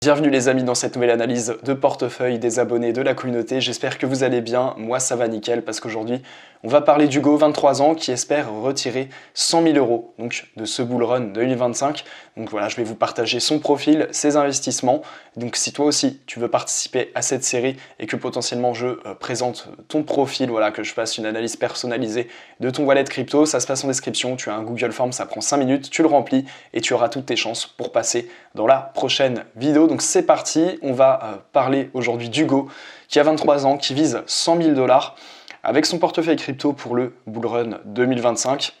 Bienvenue les amis dans cette nouvelle analyse de portefeuille des abonnés de la communauté, j'espère que vous allez bien, moi ça va nickel parce qu'aujourd'hui on va parler d'Hugo, 23 ans, qui espère retirer 100 000 € donc, de ce bull run 2025. Donc voilà, je vais vous partager son profil, ses investissements. Donc si toi aussi tu veux participer à cette série et que potentiellement je présente ton profil, voilà, que je fasse une analyse personnalisée de ton wallet crypto, ça se passe en description, tu as un Google Form, ça prend 5 minutes, tu le remplis et tu auras toutes tes chances pour passer dans la prochaine vidéo. Donc c'est parti, on va parler aujourd'hui d'Hugo qui a 23 ans, qui vise 100 000 $ avec son portefeuille crypto pour le bull run 2025.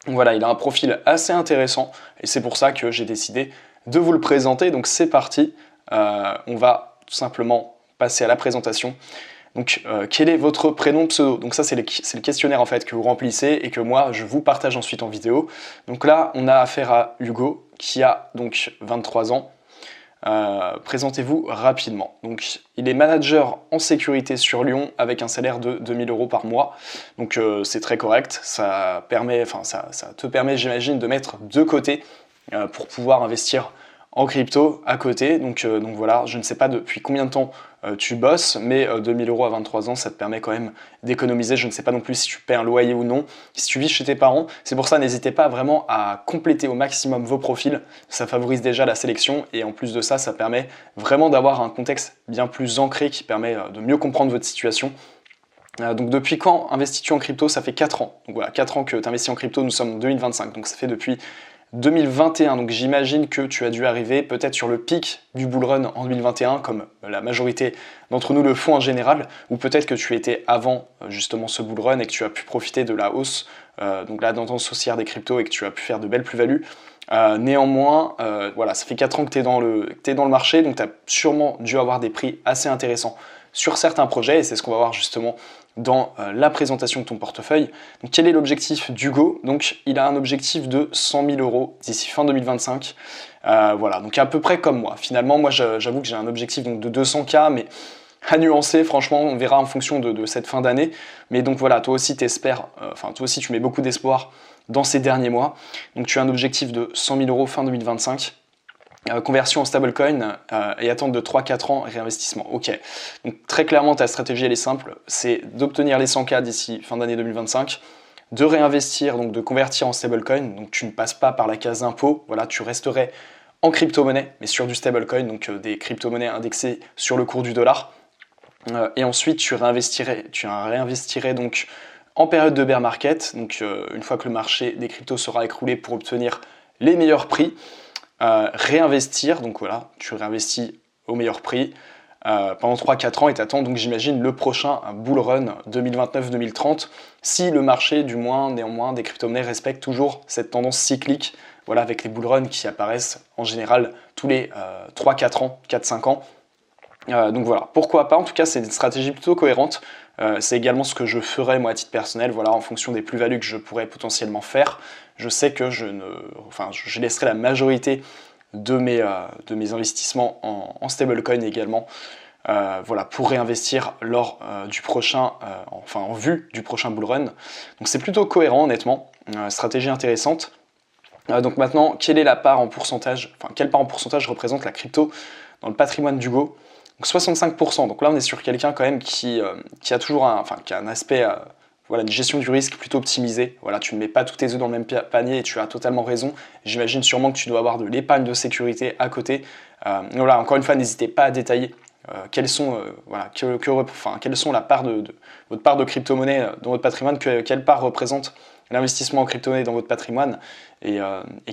Donc voilà, il a un profil assez intéressant et c'est pour ça que j'ai décidé de vous le présenter. Donc c'est parti, on va tout simplement passer à la présentation. Donc quel est votre prénom pseudo? Donc ça c'est le questionnaire en fait que vous remplissez et que moi je vous partage ensuite en vidéo. Donc là on a affaire à Hugo qui a donc 23 ans. Présentez-vous rapidement. Donc, il est manager en sécurité sur Lyon avec un salaire de 2 000 € par mois. Donc, c'est très correct. Ça te permet, j'imagine, de mettre de côté pour pouvoir investir en crypto à côté. Donc voilà, je ne sais pas depuis combien de temps tu bosses, mais 2 000 € à 23 ans, ça te permet quand même d'économiser. Je ne sais pas non plus si tu paies un loyer ou non, si tu vis chez tes parents. C'est pour ça, n'hésitez pas vraiment à compléter au maximum vos profils. Ça favorise déjà la sélection et en plus de ça, ça permet vraiment d'avoir un contexte bien plus ancré qui permet de mieux comprendre votre situation. Donc depuis quand investis-tu en crypto? Ça fait 4 ans. Donc voilà, 4 ans que tu investis en crypto, nous sommes en 2025. Donc ça fait depuis 2021, donc j'imagine que tu as dû arriver peut-être sur le pic du bull run en 2021, comme la majorité d'entre nous le font en général, ou peut-être que tu étais avant justement ce bull run et que tu as pu profiter de la hausse, donc la tendance haussière des cryptos et que tu as pu faire de belles plus-values. Néanmoins, voilà, ça fait 4 ans que tu es dans le marché, donc tu as sûrement dû avoir des prix assez intéressants sur certains projets, et c'est ce qu'on va voir justement dans la présentation de ton portefeuille. Donc quel est l'objectif d'Hugo? Donc il a un objectif de 100 000 € d'ici fin 2025. Voilà, donc à peu près comme moi. Finalement, moi j'avoue que j'ai un objectif donc, de 200K, mais à nuancer, franchement, on verra en fonction de cette fin d'année. Mais donc voilà, toi aussi t'espères, toi aussi tu mets beaucoup d'espoir dans ces derniers mois. Donc tu as un objectif de 100 000 € fin 2025. Conversion en stablecoin et attente de 3-4 ans, réinvestissement. Ok, donc très clairement ta stratégie elle est simple, c'est d'obtenir les 100K d'ici fin d'année 2025, de réinvestir, donc de convertir en stablecoin, donc tu ne passes pas par la case impôt, voilà, tu resterais en crypto-monnaie, mais sur du stablecoin, donc des crypto-monnaies indexées sur le cours du dollar, et ensuite tu réinvestirais donc en période de bear market, donc une fois que le marché des cryptos sera écroulé pour obtenir les meilleurs prix, réinvestir, donc voilà, tu réinvestis au meilleur prix pendant 3-4 ans et t'attends donc j'imagine le prochain bull run 2029-2030 si le marché du moins néanmoins des crypto-monnaies respecte toujours cette tendance cyclique, voilà, avec les bull runs qui apparaissent en général tous les 3-4 ans, 4-5 ans. Donc voilà, pourquoi pas, en tout cas c'est une stratégie plutôt cohérente. C'est également ce que je ferais moi à titre personnel, voilà, en fonction des plus-values que je pourrais potentiellement faire. Je sais que je laisserai la majorité de mes investissements en stablecoin également, voilà, pour réinvestir lors en vue du prochain bull run. Donc c'est plutôt cohérent honnêtement, stratégie intéressante. Donc maintenant, quelle part en pourcentage représente la crypto dans le patrimoine d'Hugo? Donc 65%, donc là on est sur quelqu'un quand même qui a toujours un aspect, voilà, une gestion du risque plutôt optimisée. Voilà, tu ne mets pas tous tes œufs dans le même panier et tu as totalement raison. J'imagine sûrement que tu dois avoir de l'épargne de sécurité à côté. Voilà, encore une fois, n'hésitez pas à détailler quelle la part de votre part de crypto-monnaie dans votre patrimoine, quelle part représente l'investissement en crypto-monnaie dans votre patrimoine et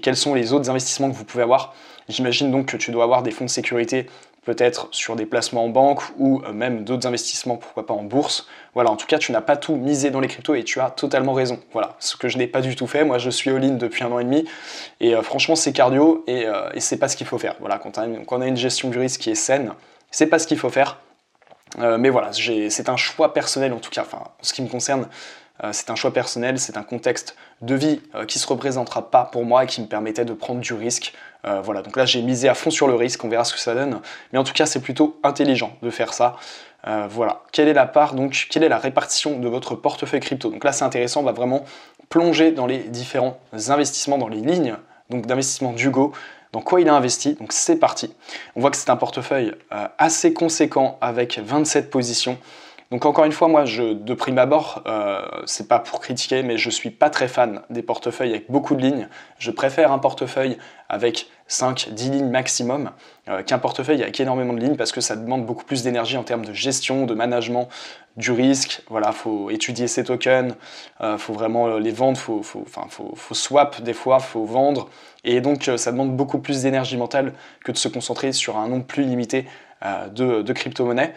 quels sont les autres investissements que vous pouvez avoir. J'imagine donc que tu dois avoir des fonds de sécurité peut-être sur des placements en banque ou même d'autres investissements, pourquoi pas en bourse. Voilà, en tout cas, tu n'as pas tout misé dans les cryptos et tu as totalement raison. Voilà, ce que je n'ai pas du tout fait. Moi, je suis all-in depuis 1 an et demi et franchement, c'est cardio et c'est pas ce qu'il faut faire. Voilà, quand on a une gestion du risque qui est saine, c'est pas ce qu'il faut faire. Mais voilà, c'est un choix personnel en tout cas. Enfin, en ce qui me concerne, c'est un choix personnel, c'est un contexte de vie qui ne se représentera pas pour moi et qui me permettait de prendre du risque. Voilà, donc là j'ai misé à fond sur le risque, on verra ce que ça donne, mais en tout cas c'est plutôt intelligent de faire ça. Voilà, quelle est la répartition de votre portefeuille crypto? Donc là c'est intéressant, on va vraiment plonger dans les différents investissements, dans les lignes donc d'investissement d'Hugo. dans quoi il a investi. Donc c'est parti. On voit que c'est un portefeuille assez conséquent avec 27 positions. Donc encore une fois, moi, de prime abord, c'est pas pour critiquer, mais je suis pas très fan des portefeuilles avec beaucoup de lignes. Je préfère un portefeuille avec 5-10 lignes maximum qu'un portefeuille avec énormément de lignes parce que ça demande beaucoup plus d'énergie en termes de gestion, de management du risque. Voilà, faut étudier ses tokens, faut vraiment les vendre, faut swap des fois, faut vendre. Et donc ça demande beaucoup plus d'énergie mentale que de se concentrer sur un nombre plus limité de crypto-monnaies.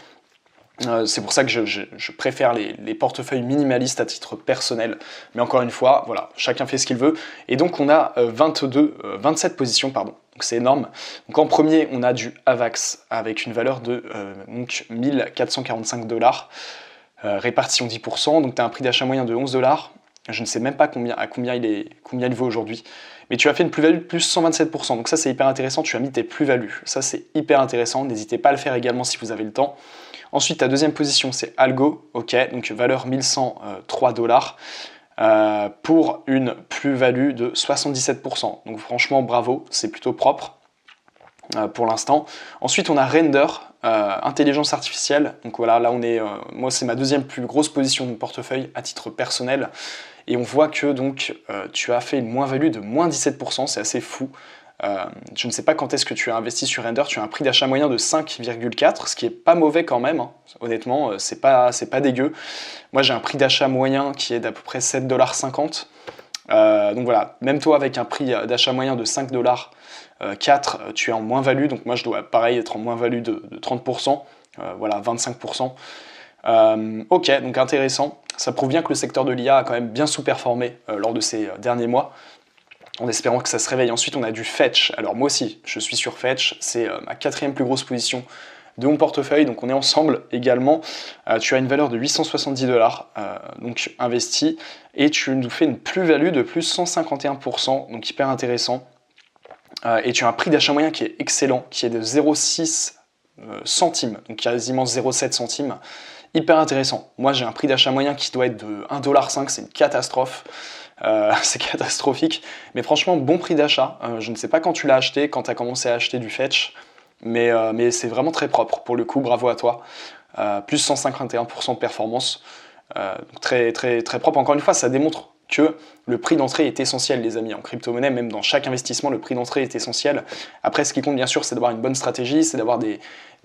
C'est pour ça que je préfère les portefeuilles minimalistes à titre personnel. Mais encore une fois, voilà, chacun fait ce qu'il veut. Et donc on a 27 positions, pardon. Donc c'est énorme. Donc en premier, on a du AVAX avec une valeur de 1445 $, répartition 10%. Donc tu as un prix d'achat moyen de 11 $. Je ne sais même pas combien il vaut aujourd'hui. Mais tu as fait une plus-value de plus 127%. Donc ça, c'est hyper intéressant. Tu as mis tes plus-values. Ça, c'est hyper intéressant. N'hésitez pas à le faire également si vous avez le temps. Ensuite, ta deuxième position, c'est Algo. OK, donc valeur 1103 $. Pour une plus-value de 77%. Donc franchement, bravo. C'est plutôt propre pour l'instant. Ensuite, on a Render. Intelligence artificielle, donc voilà, là on est, moi c'est ma deuxième plus grosse position de portefeuille à titre personnel, et on voit que donc tu as fait une moins-value de moins 17%, c'est assez fou. Je ne sais pas quand est-ce que tu as investi sur Render, tu as un prix d'achat moyen de 5,4, ce qui est pas mauvais quand même, hein. Honnêtement, c'est pas dégueu. Moi j'ai un prix d'achat moyen qui est d'à peu près 7,50 $. Donc voilà, même toi avec un prix d'achat moyen de 5 $, 4, tu es en moins-value, donc moi je dois pareil être en moins-value de 30%, voilà 25%. Ok, donc intéressant, ça prouve bien que le secteur de l'IA a quand même bien sous-performé lors de ces derniers mois, en espérant que ça se réveille. Ensuite on a du Fetch, alors moi aussi je suis sur Fetch, c'est ma quatrième plus grosse position de mon portefeuille, donc on est ensemble également. Tu as une valeur de 870 $, donc investi, et tu nous fais une plus-value de plus 151%, donc hyper intéressant. Et tu as un prix d'achat moyen qui est excellent, qui est de 0,6 centimes, donc quasiment 0,7 centimes. Hyper intéressant. Moi j'ai un prix d'achat moyen qui doit être de 1,5 $, c'est une catastrophe. C'est catastrophique. Mais franchement, bon prix d'achat. Je ne sais pas quand tu l'as acheté, quand tu as commencé à acheter du Fetch, mais c'est vraiment très propre. Pour le coup, bravo à toi. Plus 151% de performance. Très, très, très propre. Encore une fois, ça démontre que le prix d'entrée est essentiel, les amis. En crypto-monnaie, même dans chaque investissement, le prix d'entrée est essentiel. Après, ce qui compte, bien sûr, c'est d'avoir une bonne stratégie, c'est d'avoir des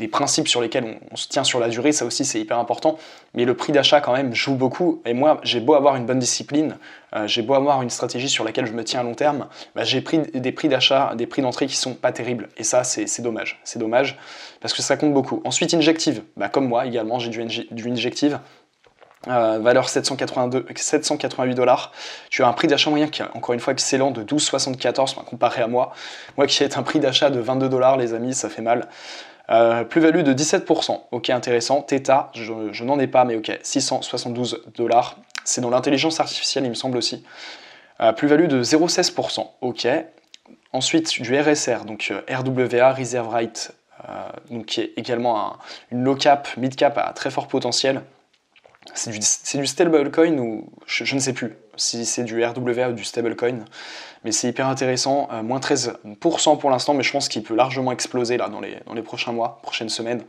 principes sur lesquels on se tient sur la durée. Ça aussi, c'est hyper important. Mais le prix d'achat, quand même, joue beaucoup. Et moi, j'ai beau avoir une bonne discipline, j'ai beau avoir une stratégie sur laquelle je me tiens à long terme, j'ai pris des prix d'achat, des prix d'entrée qui sont pas terribles. Et ça, c'est dommage. C'est dommage parce que ça compte beaucoup. Ensuite, Injective. Comme moi, également, j'ai du Injective. Valeur 788 $. Tu as un prix d'achat moyen qui est encore une fois excellent de 12,74 comparé à moi. Moi qui ai un prix d'achat de 22 $, les amis, ça fait mal. Plus-value de 17%, ok, intéressant. Theta, je n'en ai pas, mais ok, 672 $. C'est dans l'intelligence artificielle, il me semble aussi. Plus-value de 0,16%, ok. Ensuite, du RSR, donc RWA, Reserve Rate, donc qui est également une low cap, mid cap à très fort potentiel. C'est du stablecoin ou je ne sais plus si c'est du RWA ou du stablecoin, mais c'est hyper intéressant, moins 13% pour l'instant, mais je pense qu'il peut largement exploser là dans les prochains mois, prochaines semaines.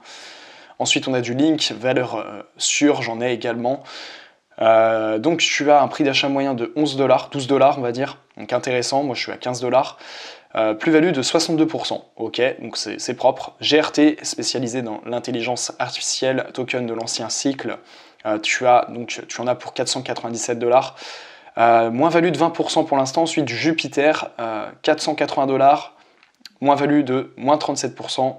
Ensuite on a du Link, valeur sûre, j'en ai également. Donc tu as un prix d'achat moyen de 11 $, 12 $ on va dire, donc intéressant, moi je suis à 15 $. Plus-value de 62%, ok, donc c'est propre. GRT, spécialisé dans l'intelligence artificielle, token de l'ancien cycle. Tu en as pour 497 $. Moins-value de 20% pour l'instant. Ensuite, du Jupiter, 480 $. Moins-value de moins 37%.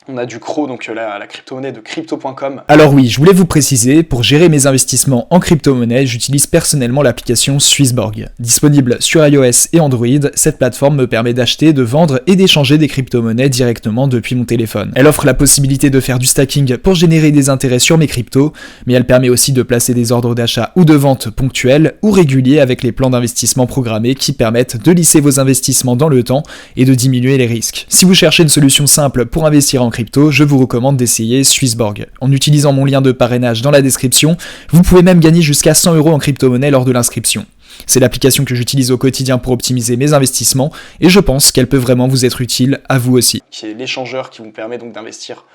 On a du CRO, donc la crypto-monnaie de crypto.com. Alors oui, je voulais vous préciser, pour gérer mes investissements en crypto-monnaie, j'utilise personnellement l'application Swissborg. Disponible sur iOS et Android, cette plateforme me permet d'acheter, de vendre et d'échanger des crypto-monnaies directement depuis mon téléphone. Elle offre la possibilité de faire du stacking pour générer des intérêts sur mes cryptos, mais elle permet aussi de placer des ordres d'achat ou de vente ponctuels ou réguliers avec les plans d'investissement programmés qui permettent de lisser vos investissements dans le temps et de diminuer les risques. Si vous cherchez une solution simple pour investir en crypto, je vous recommande d'essayer Swissborg. En utilisant mon lien de parrainage dans la description, vous pouvez même gagner jusqu'à 100 € en crypto-monnaie lors de l'inscription. C'est l'application que j'utilise au quotidien pour optimiser mes investissements et je pense qu'elle peut vraiment vous être utile à vous aussi. Qui est l'échangeur qui vous permet donc d'investir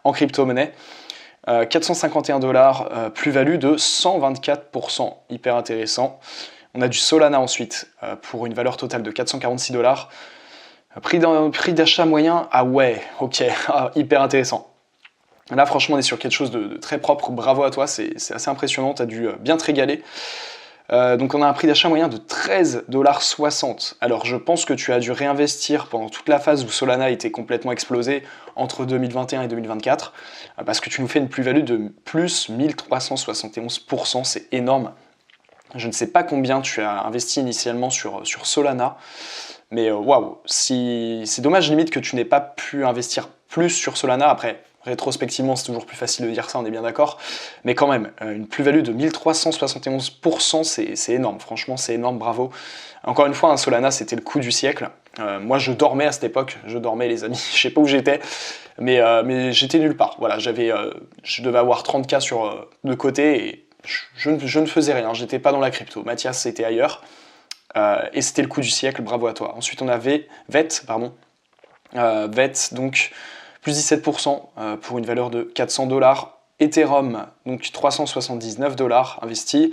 en crypto-monnaie. 451$, plus-value de 124%, hyper intéressant. On a du Solana ensuite, pour une valeur totale de 446$. Prix d'achat moyen, ah ouais, ok, hyper intéressant. Là franchement on est sur quelque chose de très propre, bravo à toi, c'est assez impressionnant, tu as dû bien te régaler. Donc on a un prix d'achat moyen de 13,60$. Alors je pense que tu as dû réinvestir pendant toute la phase où Solana était complètement explosé entre 2021 et 2024, parce que tu nous fais une plus-value de plus 1371%, c'est énorme. Je ne sais pas combien tu as investi initialement sur Solana, mais waouh, c'est dommage limite que tu n'aies pas pu investir plus sur Solana. Après, rétrospectivement, c'est toujours plus facile de dire ça, on est bien d'accord. Mais quand même, une plus-value de 1371%, c'est énorme. Franchement, c'est énorme, bravo. Encore une fois, Solana, c'était le coup du siècle. Moi, je dormais à cette époque. Je dormais, les amis. Je sais pas où j'étais, mais j'étais nulle part. Voilà, je devais avoir 30K de côté et je ne faisais rien. J'étais pas dans la crypto. Mathias, c'était ailleurs. Et c'était le coup du siècle, bravo à toi. Ensuite, on avait VET, donc plus 17% pour une valeur de 400$. Ethereum, donc 379$ investi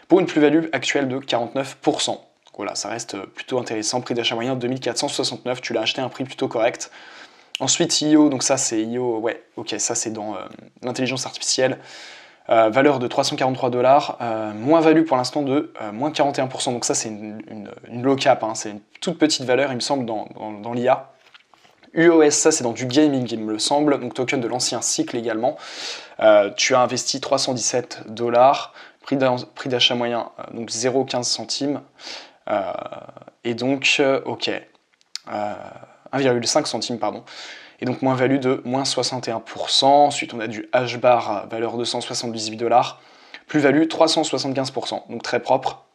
pour une plus-value actuelle de 49%. Voilà, ça reste plutôt intéressant. Prix d'achat moyen de 2469, tu l'as acheté à un prix plutôt correct. Ensuite, IO, donc ça c'est IO, ouais, ok, ça c'est dans l'intelligence artificielle. Valeur de 343$, moins value pour l'instant de moins 41%, donc ça c'est une low cap, hein, c'est une toute petite valeur il me semble dans l'IA. UOS, ça c'est dans du gaming il me semble, donc token de l'ancien cycle également. Tu as investi 317$, prix d'achat moyen donc 0,15 centimes, et donc ok, 1,5 centimes pardon. Et donc moins-value de moins 61%. Ensuite, on a du H-bar, valeur de 178$. Plus-value 375%, donc très propre.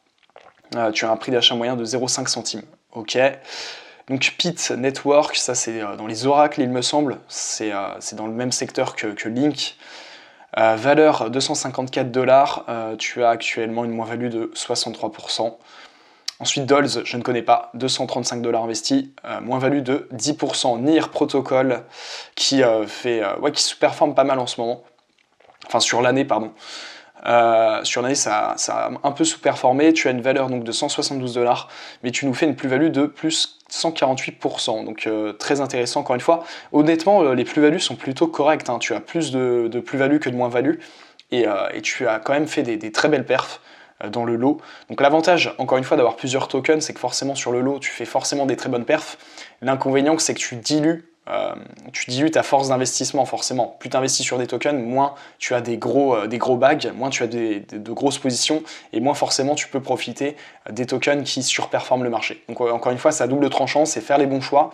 Tu as un prix d'achat moyen de 0,5 centimes. Ok. Donc Pit Network, ça c'est dans les oracles, il me semble. C'est dans le même secteur que Link. Valeur 254$. Tu as actuellement une moins-value de 63%. Ensuite, Dolls, je ne connais pas, 235$ investis, moins-value de 10%. NIR Protocol, qui sous-performe pas mal en ce moment. Enfin, sur l'année, pardon. Sur l'année, ça a un peu sous-performé. Tu as une valeur donc, de 172$, mais tu nous fais une plus-value de plus 148%. Donc, très intéressant, encore une fois. Honnêtement, les plus-values sont plutôt correctes. Hein. Tu as plus de plus-value que de moins-value. Et tu as quand même fait des très belles perfs dans le lot. Donc l'avantage, encore une fois, d'avoir plusieurs tokens, c'est que forcément sur le lot, tu fais forcément des très bonnes perfs. L'inconvénient, c'est que tu dilues ta force d'investissement, forcément. Plus tu investis sur des tokens, moins tu as des gros bags, moins tu as de grosses positions, et moins forcément tu peux profiter des tokens qui surperforment le marché. Donc encore une fois, c'est à double tranchant, c'est faire les bons choix.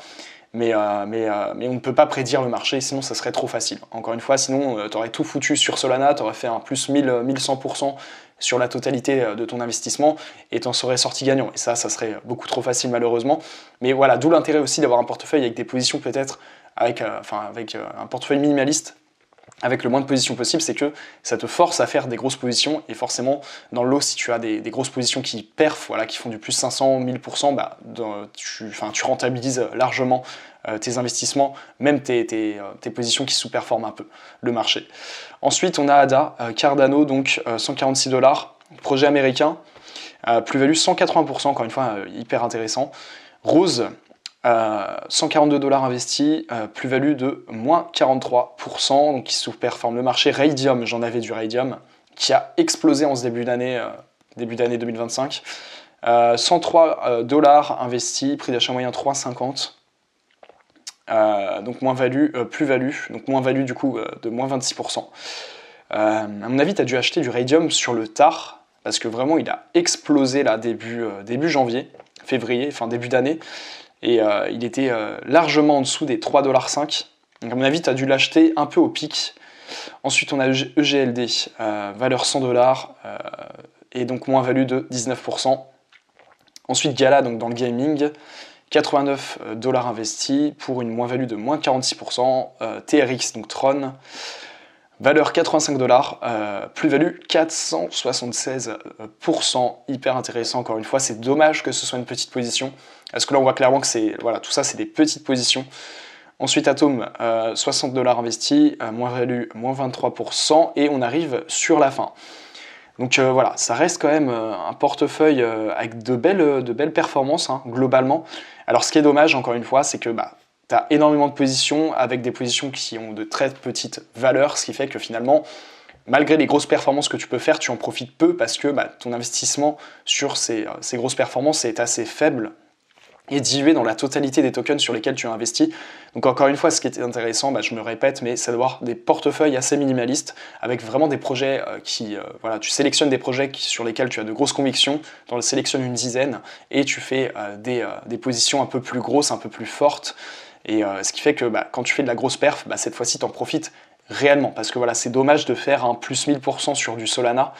Mais on ne peut pas prédire le marché, sinon ça serait trop facile. Encore une fois, sinon tu aurais tout foutu sur Solana, tu aurais fait un plus 1100% sur la totalité de ton investissement et tu en serais sorti gagnant. Et ça serait beaucoup trop facile malheureusement. Mais voilà, d'où l'intérêt aussi d'avoir un portefeuille avec des positions peut-être, avec un portefeuille minimaliste, avec le moins de positions possible, c'est que ça te force à faire des grosses positions, et forcément dans le lot, si tu as des grosses positions qui perfent, voilà, qui font du plus 500, 1000%, bah, tu rentabilises largement tes investissements, même tes positions qui sous-performent un peu le marché. Ensuite, on a ADA, Cardano, donc 146$, projet américain, plus-value 180%, encore une fois, hyper intéressant. Rose, 142$ investis, plus-value de moins 43%, donc qui sous-performe le marché. Raydium, j'en avais du Raydium, qui a explosé en ce début d'année 2025. 103$ investis, prix d'achat moyen 3,50. Donc moins-value, plus-value, donc moins-value du coup de moins 26%. À mon avis, tu as dû acheter du Raydium sur le tard, parce que vraiment il a explosé là début février, enfin début d'année. Et il était largement en dessous des 3,5$. Donc à mon avis, tu as dû l'acheter un peu au pic. Ensuite, on a EGLD, valeur 100$, et donc moins-value de 19%. Ensuite, Gala, donc dans le gaming, 89$ investis pour une moins-value de moins 46%. TRX, donc Tron, Valeur 85 $, plus-value 476%, hyper intéressant encore une fois. C'est dommage que ce soit une petite position, parce que là on voit clairement que c'est, voilà, tout ça c'est des petites positions. Ensuite Atom, 60 $ investis, moins-value, moins 23%, et on arrive sur la fin. Donc voilà, ça reste quand même un portefeuille avec de belles performances, hein, globalement. Alors ce qui est dommage, encore une fois, c'est que tu as énormément de positions avec des positions qui ont de très petites valeurs, ce qui fait que finalement, malgré les grosses performances que tu peux faire, tu en profites peu parce que ton investissement sur ces grosses performances est assez faible et dilué dans la totalité des tokens sur lesquels tu as investi. Donc encore une fois, ce qui est intéressant, je me répète, mais c'est d'avoir des portefeuilles assez minimalistes, avec vraiment des projets voilà, tu sélectionnes des projets sur lesquels tu as de grosses convictions, tu en sélectionnes une dizaine, et tu fais des positions un peu plus grosses, un peu plus fortes, et ce qui fait que quand tu fais de la grosse perf, cette fois-ci tu en profites réellement, parce que voilà, c'est dommage de faire un plus 1000% sur du Solana,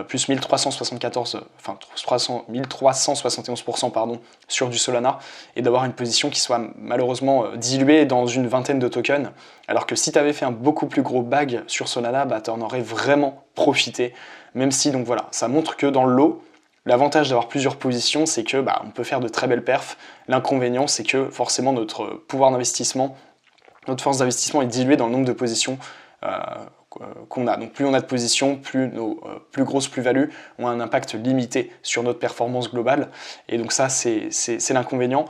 plus 1371% pardon, sur du Solana, et d'avoir une position qui soit malheureusement diluée dans une vingtaine de tokens, alors que si tu avais fait un beaucoup plus gros bag sur Solana, tu en aurais vraiment profité, même si, donc voilà, ça montre que dans le lot, l'avantage d'avoir plusieurs positions, c'est que on peut faire de très belles perfs. L'inconvénient, c'est que forcément notre pouvoir d'investissement, notre force d'investissement est diluée dans le nombre de positions qu'on a. Donc plus on a de positions, plus nos plus grosses plus-values ont un impact limité sur notre performance globale. Et donc ça, c'est l'inconvénient.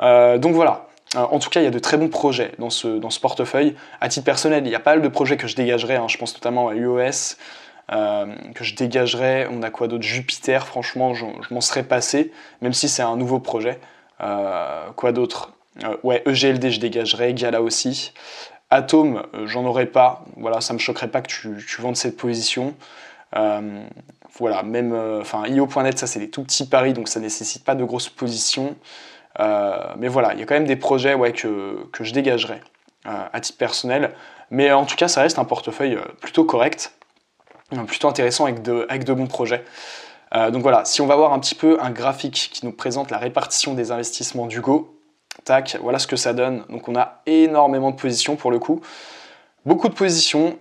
Donc voilà. En tout cas, il y a de très bons projets dans ce portefeuille. À titre personnel, il y a pas mal de projets que je dégagerai. Je pense notamment à UOS, que je dégagerai. On a quoi d'autre? Jupiter, franchement, je m'en serais passé, même si c'est un nouveau projet. Quoi d'autre? Ouais, EGLD, je dégagerai. Gala aussi. Atom, j'en aurais pas. Voilà, ça me choquerait pas que tu vendes cette position. Voilà, même, IO.net, ça c'est des tout petits paris, donc ça nécessite pas de grosses positions. Mais voilà, il y a quand même des projets que je dégagerai à titre personnel. Mais en tout cas, ça reste un portefeuille plutôt correct, plutôt intéressant avec de bons projets. Donc voilà, si on va voir un petit peu un graphique qui nous présente la répartition des investissements d'Hugo, tac, voilà ce que ça donne. Donc on a énormément de positions pour le coup. Beaucoup de positions,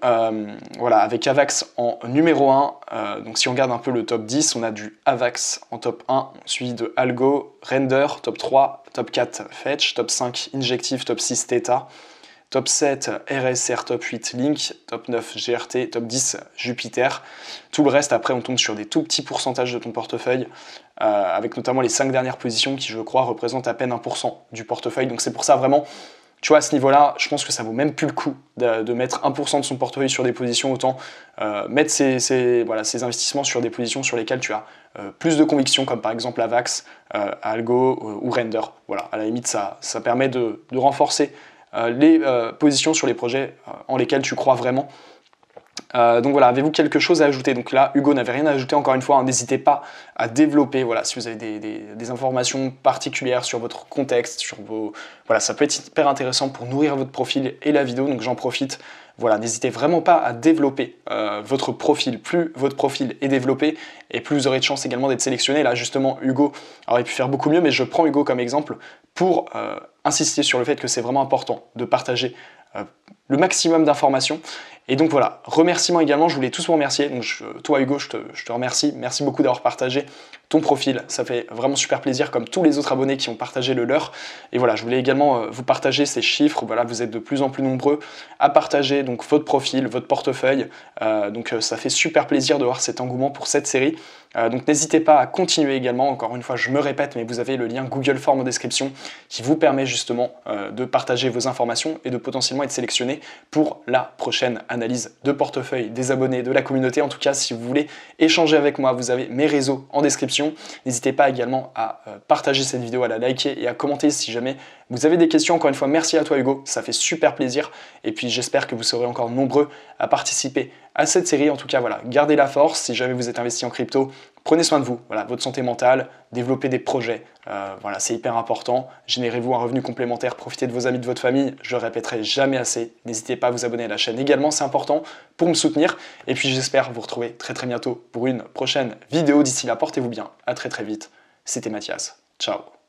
voilà, avec Avax en numéro 1. Donc si on regarde un peu le top 10, on a du Avax en top 1, suivi de Algo, Render, top 3, top 4 Fetch, top 5 Injective, top 6 Theta, top 7 RSR, top 8 Link, top 9 GRT, top 10 Jupiter. Tout le reste, après, on tombe sur des tout petits pourcentages de ton portefeuille, avec notamment les 5 dernières positions qui, je crois, représentent à peine 1% du portefeuille. Donc c'est pour ça, vraiment, tu vois, à ce niveau-là, je pense que ça vaut même plus le coup de mettre 1% de son portefeuille sur des positions, autant mettre ses investissements sur des positions sur lesquelles tu as plus de conviction, comme par exemple Avax, Algo ou Render. Voilà, à la limite, ça permet de renforcer les positions sur les projets en lesquels tu crois vraiment. Donc voilà, avez-vous quelque chose à ajouter? Donc là, Hugo n'avait rien à ajouter, encore une fois, n'hésitez pas à développer, voilà, si vous avez des informations particulières sur votre contexte, sur vos... Voilà, ça peut être hyper intéressant pour nourrir votre profil et la vidéo, donc j'en profite. Voilà, n'hésitez vraiment pas à développer votre profil. Plus votre profil est développé, et plus vous aurez de chance également d'être sélectionné. Là, justement, Hugo aurait pu faire beaucoup mieux, mais je prends Hugo comme exemple pour insister sur le fait que c'est vraiment important de partager le maximum d'informations. Et donc voilà, remerciements également, je voulais tous vous remercier. Donc toi Hugo, je te remercie. Merci beaucoup d'avoir partagé ton profil. Ça fait vraiment super plaisir, comme tous les autres abonnés qui ont partagé le leur. Et voilà, je voulais également vous partager ces chiffres. Voilà, vous êtes de plus en plus nombreux à partager donc votre profil, votre portefeuille. Donc ça fait super plaisir de voir cet engouement pour cette série. Donc n'hésitez pas à continuer également. Encore une fois, je me répète, mais vous avez le lien Google Form en description qui vous permet justement de partager vos informations et de potentiellement être sélectionné pour la prochaine analyse de portefeuille des abonnés de la communauté. En tout cas, si vous voulez échanger avec moi, vous avez mes réseaux en description. N'hésitez pas également à partager cette vidéo, à la liker et à commenter si jamais vous avez des questions. Encore une fois, merci à toi Hugo, ça fait super plaisir. Et puis j'espère que vous serez encore nombreux à participer à cette série. En tout cas, voilà, gardez la force. Si jamais vous êtes investi en crypto, prenez soin de vous, voilà, votre santé mentale, développez des projets, voilà, c'est hyper important. Générez-vous un revenu complémentaire, profitez de vos amis, de votre famille, je le répéterai jamais assez. N'hésitez pas à vous abonner à la chaîne également, c'est important pour me soutenir. Et puis j'espère vous retrouver très bientôt pour une prochaine vidéo. D'ici là, portez-vous bien, à très vite. C'était Mathias, ciao.